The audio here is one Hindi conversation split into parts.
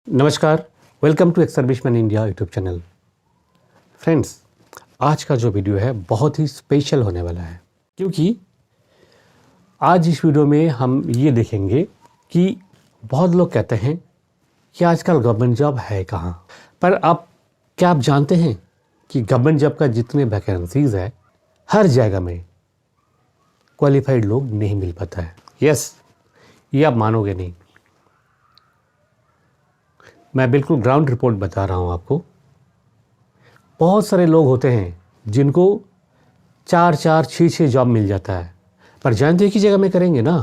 नमस्कार, welcome to ex serviceman India YouTube channel. Friends, आज का जो वीडियो है बहुत ही स्पेशल होने वाला है, क्योंकि आज इस वीडियो में हम ये देखेंगे कि बहुत लोग कहते हैं कि आजकल गवर्नमेंट जॉब है कहाँ। पर क्या आप जानते हैं कि गवर्नमेंट जॉब का जितने वैकेंसीज है, हर जगह में क्वालिफाइड लोग नहीं मिल पाता है। यस, ये आप मानोगे नहीं, मैं बिल्कुल ग्राउंड रिपोर्ट बता रहा हूँ आपको। बहुत सारे लोग होते हैं जिनको 4-4, 6-6 जॉब मिल जाता है, पर जानते एक ही जगह में करेंगे ना,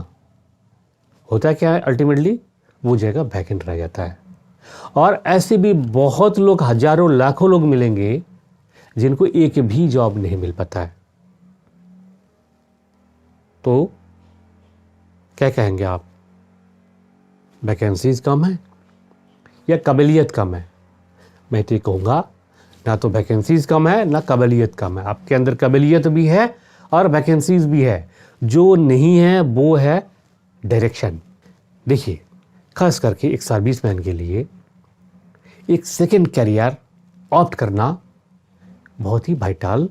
होता क्या है अल्टीमेटली वो जगह वैकेंट रह जाता है। और ऐसे भी बहुत लोग, हजारों लाखों लोग मिलेंगे जिनको एक भी जॉब नहीं मिल पाता है। तो क्या कहेंगे आप, वैकेंसीज कम है या काबिलियत कम है? मैं तो कहूँगा ना तो वैकेंसीज कम है ना काबिलियत कम है। आपके अंदर काबिलियत भी है और वैकेंसीज भी है। जो नहीं है वो है डायरेक्शन। देखिए, खास करके एक सर्विसमैन के लिए एक सेकंड करियर ऑप्ट करना बहुत ही वाइटल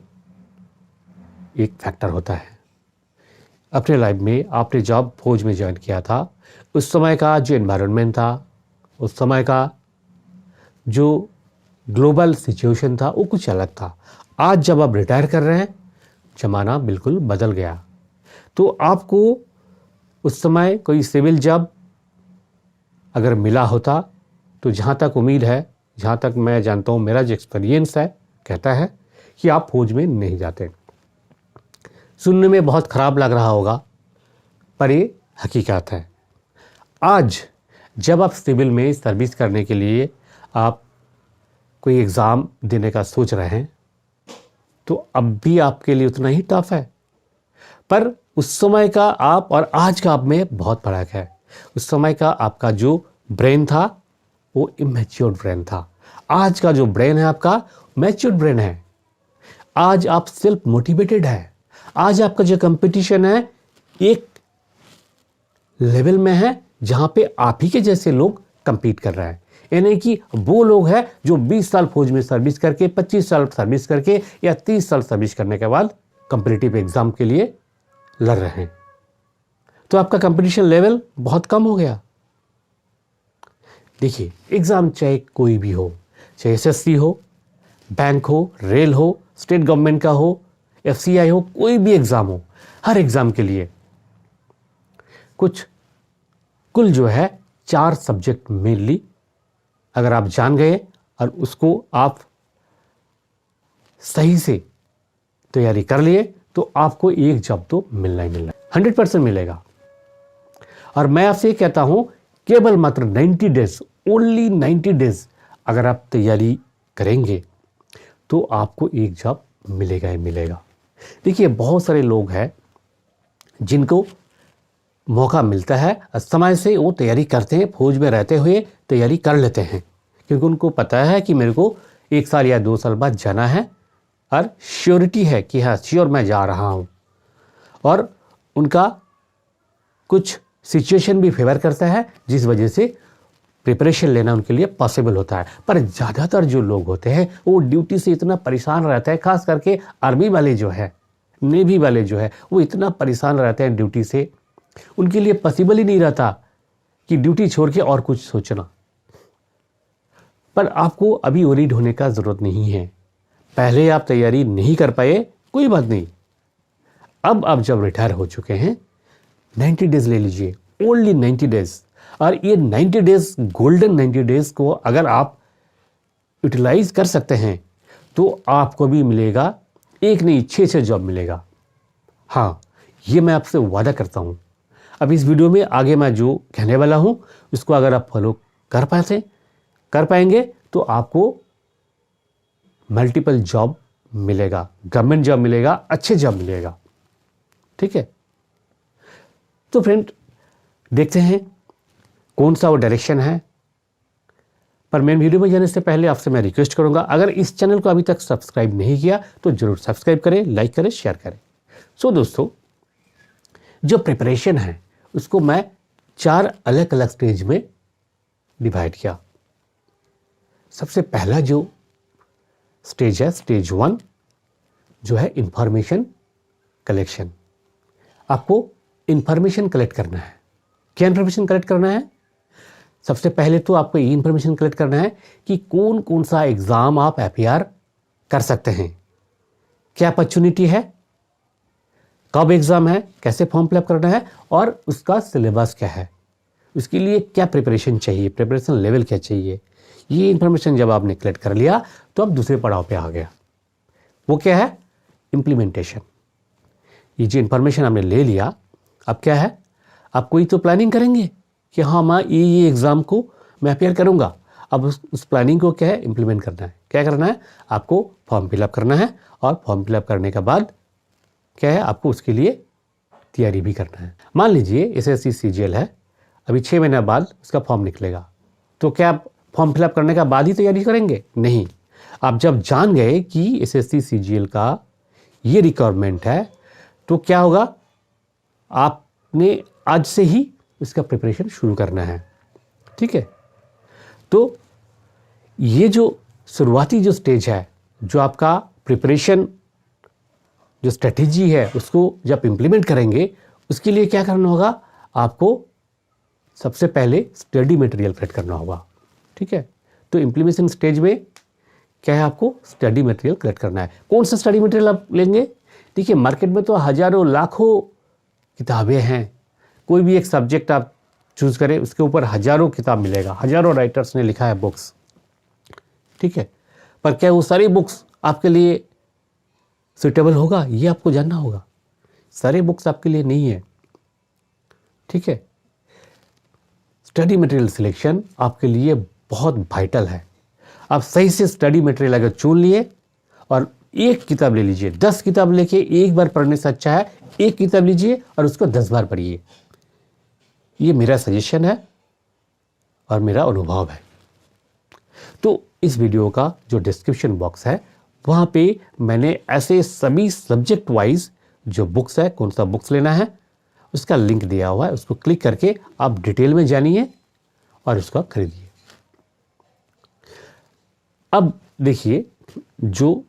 एक फैक्टर होता है। अपने लाइफ में आपने जॉब फौज में ज्वाइन किया था, उस समय का जो एनवायरनमेंट था, उस समय का जो ग्लोबल सिचुएशन था, वो कुछ अलग था। आज जब आप रिटायर कर रहे हैं, ज़माना बिल्कुल बदल गया। तो आपको उस समय कोई सिविल जॉब अगर मिला होता, तो जहाँ तक उम्मीद है, जहाँ तक मैं जानता हूँ, मेरा जो एक्सपीरियंस है कहता है कि आप फौज में नहीं जाते। सुनने में बहुत ख़राब लग रहा होगा, पर ये हकीकत है। आज जब आप सिविल में सर्विस करने के लिए आप कोई एग्ज़ाम देने का सोच रहे हैं, तो अब भी आपके लिए उतना ही टफ है। पर उस समय का आप और आज का आप में बहुत फर्क है। उस समय का आपका जो ब्रेन था वो इमेच्योर ब्रेन था। आज का जो ब्रेन है आपका मैच्योर ब्रेन है। आज आप सेल्फ मोटिवेटेड है। आज आपका जो कंपटीशन है एक लेवल में है जहां पे आप ही के जैसे लोग कंपीट कर रहे हैं। यानी कि वो लोग हैं जो 20 साल फौज में सर्विस करके, 25 साल सर्विस करके या 30 साल सर्विस करने के बाद कॉम्पिटिटिव एग्जाम के लिए लड़ रहे हैं। तो आपका कंपटीशन लेवल बहुत कम हो गया। देखिए, एग्जाम चाहे कोई भी हो, चाहे एसएससी हो, बैंक हो, रेल हो, स्टेट गवर्नमेंट का हो, एफसीआई हो, कोई भी एग्जाम हो, हर एग्जाम के लिए कुल जो है 4 सब्जेक्ट मेनली अगर आप जान गए और उसको आप सही से तैयारी कर लिए, तो आपको एक जॉब तो मिलना ही मिलना है, 100% मिलेगा। और मैं आपसे कहता हूं, केवल मात्र 90 डेज, ओनली 90 डेज अगर आप तैयारी करेंगे तो आपको एक जॉब मिलेगा ही मिलेगा। देखिए, बहुत सारे लोग हैं जिनको मौका मिलता है, समय से वो तैयारी करते हैं, फौज में रहते हुए तैयारी कर लेते हैं, क्योंकि उनको पता है कि मेरे को 1 साल या 2 साल बाद जाना है और श्योरिटी है कि हाँ, श्योर मैं जा रहा हूँ। और उनका कुछ सिचुएशन भी फेवर करता है, जिस वजह से प्रिपरेशन लेना उनके लिए पॉसिबल होता है। पर ज़्यादातर जो लोग होते हैं वो ड्यूटी से इतना परेशान रहते हैं, खास करके आर्मी वाले जो है, नेवी वाले जो है, वो इतना परेशान रहते हैं ड्यूटी से, उनके लिए पॉसिबल ही नहीं रहता कि ड्यूटी छोड़ के और कुछ सोचना। पर आपको अभी वरीड होने का ज़रूरत नहीं है। पहले आप तैयारी नहीं कर पाए, कोई बात नहीं। अब आप जब रिटायर हो चुके हैं, 90 डेज ले लीजिए, ओनली 90 डेज। और ये 90 डेज, गोल्डन 90 डेज को अगर आप यूटिलाइज कर सकते हैं, तो आपको भी मिलेगा, एक नहीं 6-6 जॉब मिलेगा। हाँ, ये मैं आपसे वादा करता हूँ। अब इस वीडियो में आगे मैं जो कहने वाला हूँ, उसको अगर आप फॉलो कर पाएंगे, तो आपको मल्टीपल जॉब मिलेगा, गवर्नमेंट जॉब मिलेगा, अच्छे जॉब मिलेगा। ठीक है, तो फ्रेंड, देखते हैं कौन सा वो डायरेक्शन है। पर मेन वीडियो में जाने से पहले आपसे मैं रिक्वेस्ट करूंगा, अगर इस चैनल को अभी तक सब्सक्राइब नहीं किया तो जरूर सब्सक्राइब करें, लाइक करें, शेयर करें। सो दोस्तों, जो प्रिपरेशन है उसको मैं 4 अलग अलग स्टेज में डिवाइड किया। सबसे पहला जो स्टेज है, स्टेज 1, जो है इंफॉर्मेशन कलेक्शन। आपको इंफॉर्मेशन कलेक्ट करना है। क्या इंफॉर्मेशन कलेक्ट करना है? सबसे पहले तो आपको ये इंफॉर्मेशन कलेक्ट करना है कि कौन कौन सा एग्जाम आप अपीयर कर सकते हैं, क्या अपॉर्चुनिटी है, कब एग्जाम है, कैसे फॉर्म फिलअप करना है और उसका सिलेबस क्या है, उसके लिए क्या प्रिपरेशन चाहिए, प्रिपरेशन लेवल क्या चाहिए। ये इंफॉर्मेशन जब आपने कलेक्ट कर लिया तो अब दूसरे पड़ाव पे आ गया। वो क्या है? इम्प्लीमेंटेशन। ये जो इंफॉर्मेशन आपने ले लिया, अब क्या है? आप कोई तो प्लानिंग करेंगे कि हाँ मैं ये एग्ज़ाम को मैं अपीयर करूँगा। अब उस प्लानिंग को क्या है? इम्प्लीमेंट करना है। क्या करना है? आपको फॉर्म फिलअप करना है और फॉर्म फिलअप करने के बाद क्या है? आपको उसके लिए तैयारी भी करना है। मान लीजिए SSC CGL है, अभी 6 महीने बाद उसका फॉर्म निकलेगा, तो क्या आप फॉर्म फिलअप करने के बाद ही तैयारी करेंगे? नहीं। आप जब जान गए कि SSC CGL का ये रिक्वायरमेंट है तो क्या होगा? आपने आज से ही इसका प्रिपरेशन शुरू करना है। ठीक है? तो ये जो शुरुआती जो स्टेज है, जो आपका प्रिपरेशन जो स्ट्रेटेजी है, उसको जब इम्प्लीमेंट करेंगे, उसके लिए क्या करना होगा? आपको सबसे पहले स्टडी मटेरियल कलेक्ट करना होगा। ठीक है? तो इम्प्लीमेशन स्टेज में क्या है? आपको स्टडी मटेरियल कलेक्ट करना है। कौन सा स्टडी मटेरियल आप लेंगे? देखिए, मार्केट में तो हजारों लाखों किताबें हैं। कोई भी एक सब्जेक्ट आप चूज करें, उसके ऊपर हजारों किताब मिलेगा, हजारों राइटर्स ने लिखा है बुक्स। ठीक है? पर क्या वो सारी बुक्स आपके लिए सुटेबल होगा? ये आपको जानना होगा। सारे बुक्स आपके लिए नहीं है। ठीक है? स्टडी मटेरियल सिलेक्शन आपके लिए बहुत वाइटल है। आप सही से स्टडी मटेरियल अगर चुन लिए और एक किताब ले लीजिए, 10 किताब लेके एक बार पढ़ने से अच्छा है एक किताब लीजिए और उसको 10 बार पढ़िए। ये मेरा सजेशन है और मेरा अनुभव है। तो इस वीडियो का जो डिस्क्रिप्शन बॉक्स है, वहाँ पे मैंने ऐसे सभी सब्जेक्ट वाइज जो बुक्स है, कौन सा बुक्स लेना है, उसका लिंक दिया हुआ है। उसको क्लिक करके आप डिटेल में जानिए और उसका खरीदिए। अब देखिए, जो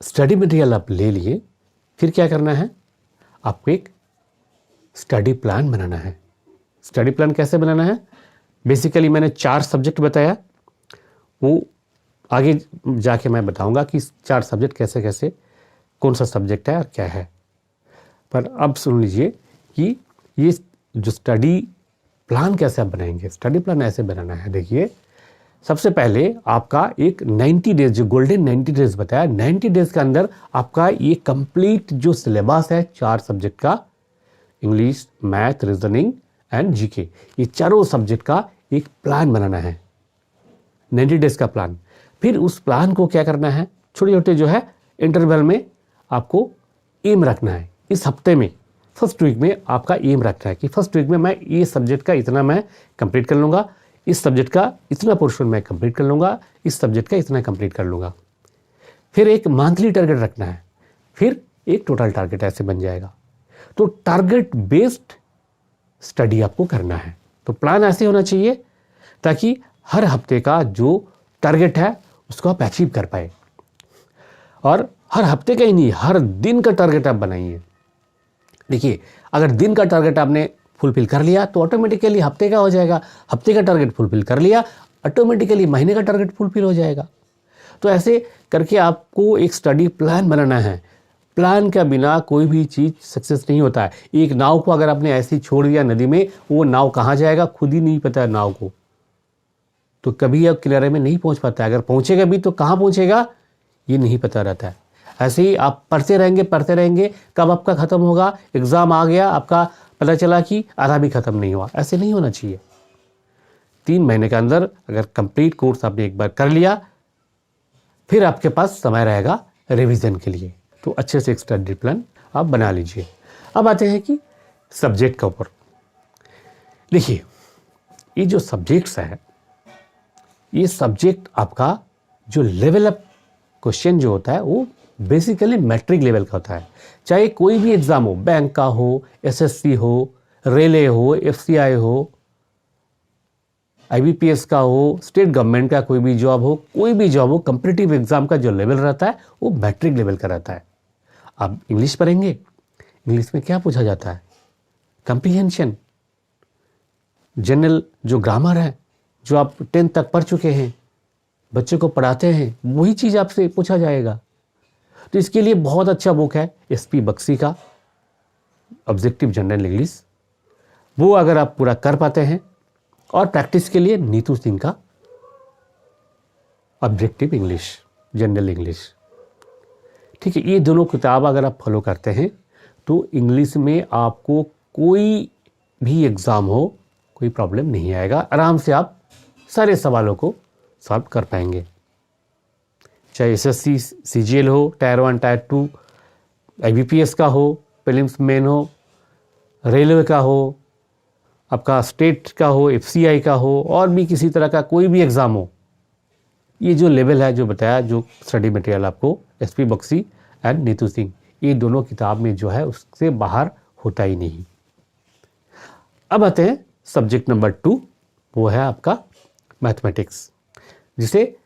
स्टडी मटेरियल आप ले लिए, फिर क्या करना है? आपको एक स्टडी प्लान बनाना है। स्टडी प्लान कैसे बनाना है? बेसिकली मैंने 4 सब्जेक्ट बताया, वो आगे जाके मैं बताऊंगा कि 4 सब्जेक्ट कैसे कैसे, कौन सा सब्जेक्ट है और क्या है। पर अब सुन लीजिए कि ये जो स्टडी प्लान कैसे आप बनाएंगे। स्टडी प्लान ऐसे बनाना है। देखिए, सबसे पहले आपका एक 90 डेज, जो गोल्डन 90 डेज बताया, 90 डेज के अंदर आपका ये कंप्लीट जो सिलेबस है 4 सब्जेक्ट का, English, math, reasoning and GK, ये चारों सब्जेक्ट का एक प्लान बनाना है, 90 डेज का प्लान। फिर उस प्लान को क्या करना है? छोटे छोटे जो है इंटरवल में आपको एम रखना है। इस हफ्ते में फर्स्ट वीक में आपका एम रखना है कि फर्स्ट वीक में मैं ये सब्जेक्ट का इतना मैं कंप्लीट कर लूँगा, इस सब्जेक्ट का इतना पोर्शन मैं कंप्लीट कर लूँगा, इस सब्जेक्ट का इतना कंप्लीट कर लूँगा। फिर एक मंथली टारगेट रखना है, फिर एक टोटल टारगेट, ऐसे बन जाएगा। तो टारगेट बेस्ड स्टडी आपको करना है। तो प्लान ऐसे होना चाहिए ताकि हर हफ्ते का जो टारगेट है उसको आप अचीव कर पाए। और हर हफ्ते का ही नहीं, हर दिन का टारगेट आप बनाइए। देखिए, अगर दिन का टारगेट आपने फुलफिल कर लिया तो ऑटोमेटिकली हफ्ते का हो जाएगा, हफ्ते का टारगेट फुलफिल कर लिया ऑटोमेटिकली महीने का टारगेट फुलफिल हो जाएगा। तो ऐसे करके आपको एक स्टडी प्लान बनाना है। प्लान के बिना कोई भी चीज़ सक्सेस नहीं होता है। एक नाव को अगर आपने ऐसे ही छोड़ दिया नदी में, वो नाव कहाँ जाएगा खुद ही नहीं पता है नाव को, तो कभी अब किनारे में नहीं पहुँच पाता है। अगर पहुँचेगा भी तो कहाँ पहुँचेगा ये नहीं पता रहता है। ऐसे ही आप पढ़ते रहेंगे, कब आपका ख़त्म होगा, एग्ज़ाम आ गया, आपका पता चला कि आधा भी ख़त्म नहीं हुआ। ऐसे नहीं होना चाहिए। 3 महीने के अंदर अगर कंप्लीट कोर्स आपने एक बार कर लिया, फिर आपके पास समय रहेगा रिवीजन के लिए। तो अच्छे से एक स्टडी प्लान आप बना लीजिए। अब आते हैं कि सब्जेक्ट के ऊपर। देखिए, ये जो सब्जेक्ट्स है, ये सब्जेक्ट आपका जो लेवल अप क्वेश्चन जो होता है वो बेसिकली मैट्रिक लेवल का होता है। चाहे कोई भी एग्जाम हो, बैंक का हो, SSC हो, रेलवे हो, FCI हो, IBPS का हो, स्टेट गवर्नमेंट का कोई भी जॉब हो, कोई भी जॉब हो, कंपटीटिव एग्जाम का जो लेवल रहता है वो मैट्रिक लेवल का रहता है। आप इंग्लिश पढ़ेंगे, इंग्लिश में क्या पूछा जाता है? कंप्रीहेंशन, जनरल जो ग्रामर है, जो आप 10th तक पढ़ चुके हैं, बच्चे को पढ़ाते हैं, वही चीज़ आपसे पूछा जाएगा। तो इसके लिए बहुत अच्छा बुक है SP बख्शी का ऑब्जेक्टिव जनरल इंग्लिश। वो अगर आप पूरा कर पाते हैं, और प्रैक्टिस के लिए नीतू सिंह का ऑब्जेक्टिव इंग्लिश जनरल इंग्लिश। ठीक है, ये दोनों किताब अगर आप फॉलो करते हैं तो इंग्लिश में आपको कोई भी एग्ज़ाम हो कोई प्रॉब्लम नहीं आएगा, आराम से आप सारे सवालों को सॉल्व कर पाएंगे। चाहे SSC CGL हो, टायर 1 टायर 2, IBPS का हो, प्रीलिम्स मेन हो, रेलवे का हो, आपका स्टेट का हो, FCI का हो, और भी किसी तरह का कोई भी एग्ज़ाम हो, ये जो लेवल है जो बताया, जो स्टडी मटेरियल आपको SP बख्शी एंड नीतू सिंह, ये दोनों किताब में जो है उससे बाहर होता ही नहीं। अब आते हैं सब्जेक्ट नंबर 2, वो है आपका मैथमेटिक्स, जिसे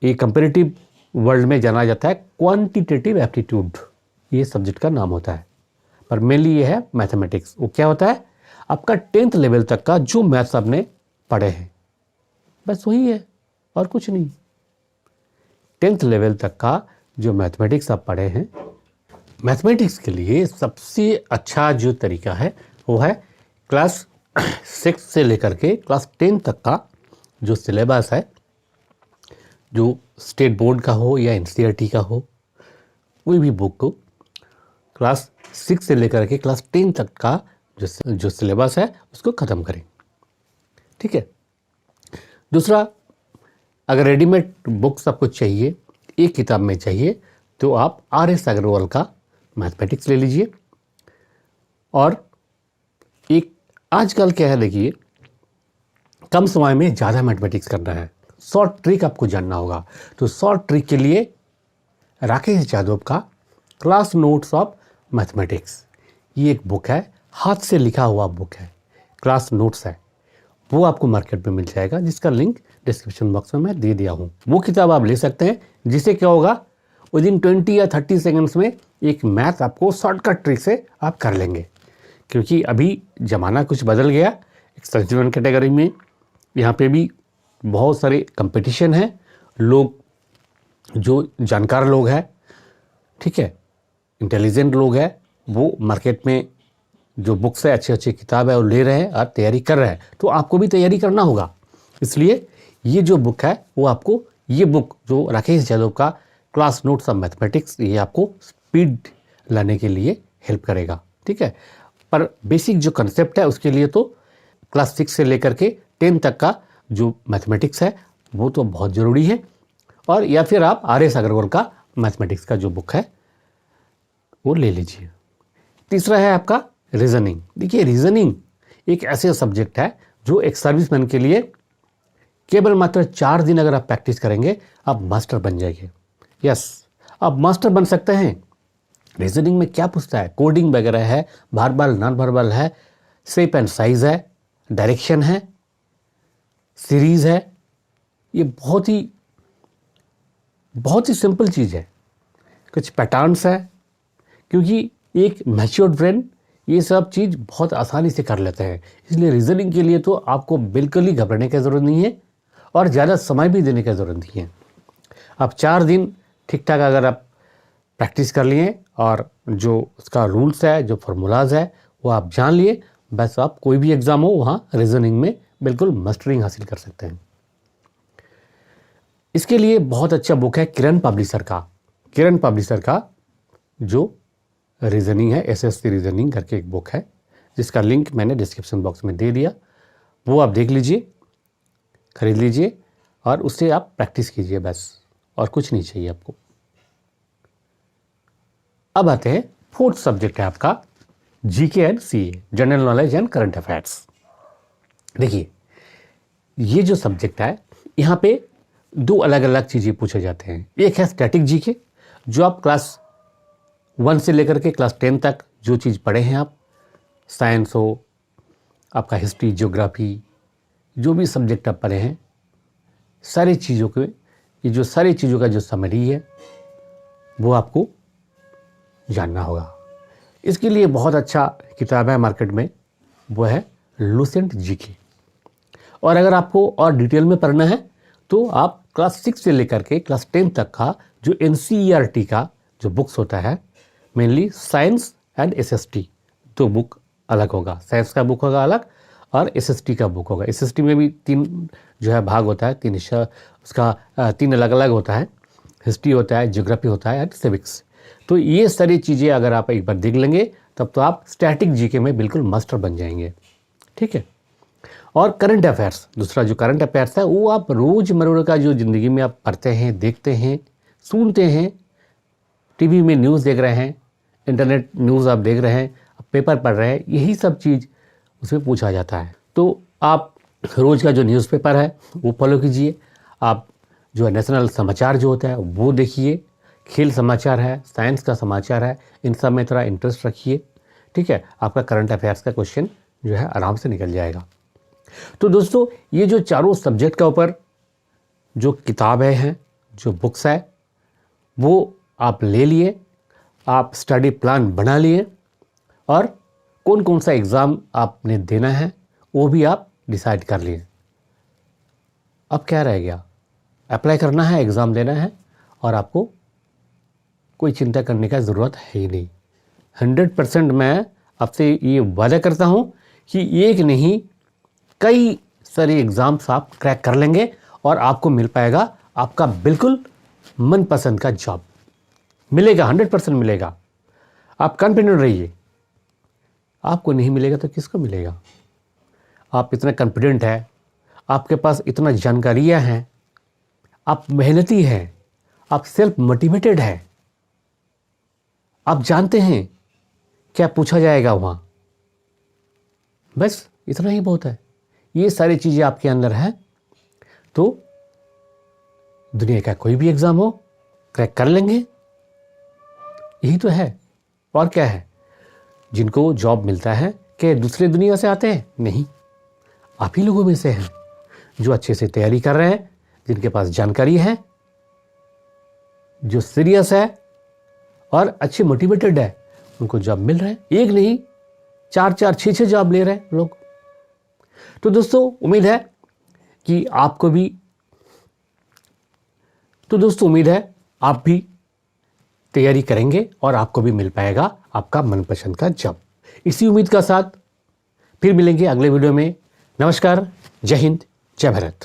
ये कंपैरेटिव वर्ल्ड में जाना जाता है क्वांटिटेटिव एप्टीट्यूड, ये सब्जेक्ट का नाम होता है, पर मेनली ये है मैथमेटिक्स। वो क्या होता है? आपका 10th लेवल तक का जो मैथ्स आपने पढ़े हैं, बस वही है और कुछ नहीं। 10th लेवल तक का जो मैथमेटिक्स आप पढ़े हैं, मैथमेटिक्स के लिए सबसे अच्छा जो तरीका है वो है क्लास 6 से लेकर के क्लास 10 तक का जो सिलेबस है, जो स्टेट बोर्ड का हो या NCERT का हो, कोई भी बुक को क्लास 6 से लेकर के क्लास 10 तक का जो सिलेबस है उसको ख़त्म करें। ठीक है। दूसरा, अगर रेडीमेड बुक्स आपको चाहिए, एक किताब में चाहिए, तो आप RS अग्रवाल का मैथमेटिक्स ले लीजिए। और एक आजकल क्या है, देखिए, कम समय में ज़्यादा मैथमेटिक्स करना है, शॉर्ट ट्रिक आपको जानना होगा, तो शॉर्ट ट्रिक के लिए राकेश यादव का क्लास नोट्स ऑफ मैथमेटिक्स, ये एक बुक है, हाथ से लिखा हुआ बुक है, क्लास नोट्स है, वो आपको मार्केट में मिल जाएगा, जिसका लिंक डिस्क्रिप्शन बॉक्स में मैं दे दिया हूँ। वो किताब आप ले सकते हैं, जिससे क्या होगा, विदिन 20 या 30 सेकंड्स में एक मैथ आपको शॉर्टकट ट्रिक से आप कर लेंगे। क्योंकि अभी ज़माना कुछ बदल गया, एक्सटेंसिव कैटेगरी में यहाँ पे भी बहुत सारे कंपटीशन है, लोग जो जानकार लोग हैं, ठीक है, इंटेलिजेंट लोग हैं, वो मार्केट में जो बुक्स है, अच्छी अच्छी किताब है, वो ले रहे हैं और तैयारी कर रहे हैं, तो आपको भी तैयारी करना होगा। इसलिए ये जो बुक है वो आपको, ये बुक जो राकेश यादव का क्लास नोट्स ऑफ मैथमेटिक्स, ये आपको स्पीड लाने के लिए हेल्प करेगा। ठीक है, पर बेसिक जो कंसेप्ट है उसके लिए तो क्लास 6 से लेकर के 10 तक का जो मैथमेटिक्स है वो तो बहुत ज़रूरी है। और या फिर आप RS अग्रवाल का मैथमेटिक्स का जो बुक है वो ले लीजिए। तीसरा है आपका रीजनिंग। देखिए, रीजनिंग एक ऐसे सब्जेक्ट है जो एक सर्विसमैन के लिए केवल मात्र 4 दिन अगर आप प्रैक्टिस करेंगे, आप मास्टर बन जाएंगे। यस, आप मास्टर बन सकते हैं। रीजनिंग में क्या पूछता है? कोडिंग वगैरह है, वर्बल नॉन वर्बल है, शेप एंड साइज है, डायरेक्शन है, सीरीज है। ये बहुत ही सिंपल चीज़ है। कुछ पैटर्न्स है, क्योंकि एक मैच्योर्ड ब्रेन ये सब चीज़ बहुत आसानी से कर लेते हैं। इसलिए रीजनिंग के लिए तो आपको बिल्कुल ही घबराने की ज़रूरत नहीं है और ज़्यादा समय भी देने की ज़रूरत नहीं है। आप 4 दिन ठीक ठाक अगर आप प्रैक्टिस कर लिए और जो उसका रूल्स है, जो फार्मूलाज है, वो आप जान लिए, बस आप कोई भी एग्ज़ाम हो वहाँ रीजनिंग में बिल्कुल मास्टरिंग हासिल कर सकते हैं। इसके लिए बहुत अच्छा बुक है किरण पब्लिशर का जो रीजनिंग है, SSC रीजनिंग करके एक बुक है, जिसका लिंक मैंने डिस्क्रिप्शन बॉक्स में दे दिया। वो आप देख लीजिए, खरीद लीजिए और उससे आप प्रैक्टिस कीजिए, बस, और कुछ नहीं चाहिए आपको। अब आते हैं, 4th सब्जेक्ट है आपका GK and CA, general knowledge and current affairs. देखिए, ये जो सब्जेक्ट है, यहाँ पे 2 अलग अलग चीज़ें पूछे जाते हैं। एक है स्टैटिक GK, जो आप क्लास 1 से लेकर के क्लास 10 तक जो चीज़ पढ़े हैं आप, साइंस हो, आपका हिस्ट्री, ज्योग्राफी जो भी सब्जेक्ट आप पढ़े हैं, सारी चीज़ों के ये जो सारी चीज़ों का जो समरी है वो आपको जानना होगा। इसके लिए बहुत अच्छा किताब है मार्केट में, वो है लुसेंट जीके। और अगर आपको और डिटेल में पढ़ना है तो आप क्लास 6 से लेकर के क्लास 10 तक का जो NCERT का जो बुक्स होता है, मेनली साइंस एंड SST, दो बुक अलग होगा। साइंस का बुक होगा अलग और SST का बुक होगा। SST में भी 3 जो है भाग होता है, 3 उसका 3 अलग अलग होता है। हिस्ट्री होता है, ज्योग्राफी होता है एंड सिविक्स। तो ये सारी चीज़ें अगर आप एक बार देख लेंगे तब तो आप स्टैटिक जीके में बिल्कुल मास्टर बन जाएंगे। ठीक है। और करंट अफेयर्स, दूसरा जो करंट अफेयर्स है वो आप रोज़मर्रा का जो ज़िंदगी में आप पढ़ते हैं, देखते हैं, सुनते हैं, टीवी में न्यूज़ देख रहे हैं, इंटरनेट न्यूज़ आप देख रहे हैं, आप पेपर पढ़ रहे हैं, यही सब चीज़ उसमें पूछा जाता है। तो आप रोज़ का जो न्यूज़पेपर है वो फॉलो कीजिए। आप जो है नेशनल समाचार जो होता है वो देखिए, खेल समाचार है, साइंस का समाचार है, इन सब में थोड़ा इंटरेस्ट रखिए। ठीक है, आपका करंट अफेयर्स का क्वेश्चन जो है आराम से निकल जाएगा। तो दोस्तों, ये जो चारों सब्जेक्ट के ऊपर जो किताबें हैं, जो बुक्स है, वो आप ले लिए, आप स्टडी प्लान बना लिए और कौन कौन सा एग्ज़ाम आपने देना है वो भी आप डिसाइड कर लिए। अब क्या रह गया? अप्लाई करना है, एग्ज़ाम देना है और आपको कोई चिंता करने का ज़रूरत है ही नहीं। 100% मैं आपसे ये वादा करता हूँ कि एक नहीं कई सारे एग्ज़ाम्स आप क्रैक कर लेंगे और आपको मिल पाएगा आपका बिल्कुल मनपसंद का जॉब मिलेगा, 100% मिलेगा। आप कॉन्फिडेंट रहिए। आपको नहीं मिलेगा तो किसको मिलेगा? आप इतना कॉन्फिडेंट है, आपके पास इतना जानकारियाँ हैं, आप मेहनती हैं, आप सेल्फ मोटिवेटेड है, आप जानते हैं क्या पूछा जाएगा वहाँ, बस इतना ही बहुत है। ये सारी चीज़ें आपके अंदर हैं तो दुनिया का कोई भी एग्ज़ाम हो क्रैक कर लेंगे। यही तो है, और क्या है? जिनको जॉब मिलता है कि दूसरे दुनिया से आते हैं? नहीं, आप ही लोगों में से हैं जो अच्छे से तैयारी कर रहे हैं, जिनके पास जानकारी है, जो सीरियस है और अच्छे मोटिवेटेड है, उनको जॉब मिल रहा है। एक नहीं 4-4, 6-6 जॉब ले रहे हैं लोग। तो दोस्तों, उम्मीद है कि आपको भी आप भी तैयारी करेंगे और आपको भी मिल पाएगा आपका मनपसंद का जॉब। इसी उम्मीद का साथ फिर मिलेंगे अगले वीडियो में। नमस्कार, जय हिंद, जय भारत।